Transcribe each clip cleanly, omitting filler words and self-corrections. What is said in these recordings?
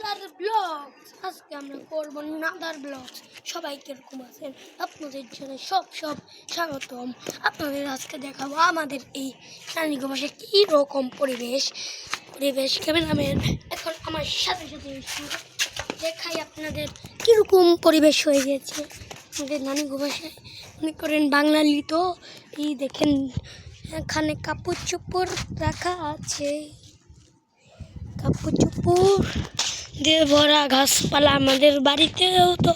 Another blogs. আজকে আমরা করব নাদার ব্লগস। সবাই কিরকম আছেন? আপনাদের জন্য সব স্বাগতম। আপনাদের আজকে দেখাবো আমাদের এই রানীগঞ্জ ভাষায় কী রকম পরিবেশ ক্যামেরাম্যান এখন আমার সাথে দেখাই আপনাদের কীরকম পরিবেশ হয়ে গেছে আমাদের রানীগঞ্জ ভাষায়। মনে করেন বাঙালি তো এই দেখেন এখানে কাপড় চোপড় রাখা আছে, কাপড় চোপড় দিয়ে ভরা গাছপালা। আমাদের বাড়িতেও তো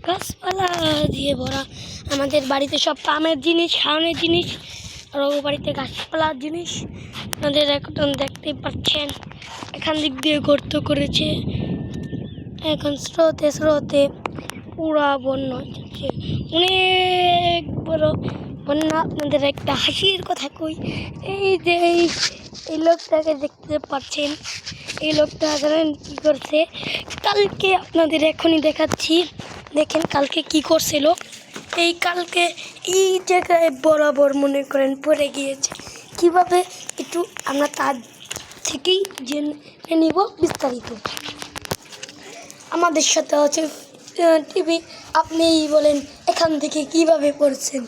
গাছপালা দিয়ে ভরা। আমাদের বাড়িতে সব আমের জিনিস, খাওয়ানোর জিনিস, আর ও বাড়িতে গাছপালার জিনিস। আমাদের এখন দেখতেই পাচ্ছেন এখান দিক দিয়ে গর্ত করেছে। এখন স্রোতে পুরা বন্যা হচ্ছে, অনেক বড় বন্যা। আপনাদের একটা হাসির কথা কই, এই যে এই লোকটাকে দেখতে পাচ্ছেন, এই লোকটা জানেন কী করছে? কালকে আপনাদের এখনই দেখাচ্ছি, দেখেন কালকে কি করছিল। কালকে এই জায়গায় বরাবর মনে করেন পড়ে গিয়েছে। কিভাবে একটু আমরা তার থেকেই জেনে নিব বিস্তারিত। আমাদের সাথে আছে টিভি। আপনিই বলেন এখান থেকে কিভাবে পড়ছেন?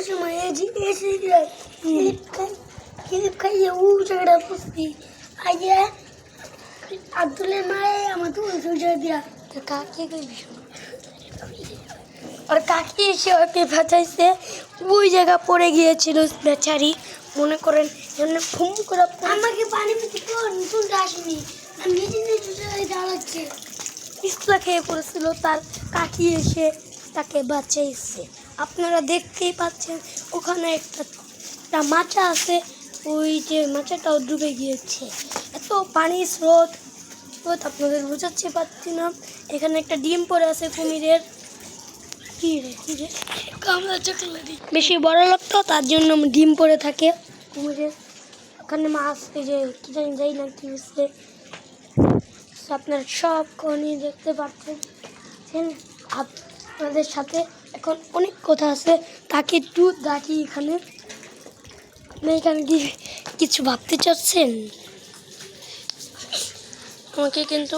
সময় খাইয়ে ও জায়গাটা পুষি আইয়া আব্দুলের মায়ে আমার তো দিয়া কাকে আর কাকি এসে ওকে বাঁচাইছে। ওই জায়গা পড়ে গিয়েছিল বেচারি, মনে করেন ফুম করে আমাকে পানি পেতে নতুন আসেনি, আমি নিজে দাঁড়াচ্ছে পিছলা খেয়ে পড়েছিল। তার কাকি এসে তাকে বাঁচাইছে। আপনারা দেখতেই পাচ্ছেন ওখানে একটা মাচা আছে, ওই যে মাচাটাও ডুবে গিয়েছে। এত পানির স্রোত আপনাদের বোঝাতে পারছি না। এখানে একটা ডিম পড়ে আছে কুমিরের। বেশি বড় লোক তো, তার জন্য ডিম পড়ে থাকে কুমিরের। ওখানে মাছ, এই যে কি জানি যাই না কি হচ্ছে। আপনার সব খনি দেখতে পাচ্ছেন। আপনাদের সাথে এখন অনেক কথা আছে, তাকে একটু ডাকি। এখানে কি কিছু ভাবতে চাচ্ছেন? আমাকে কিন্তু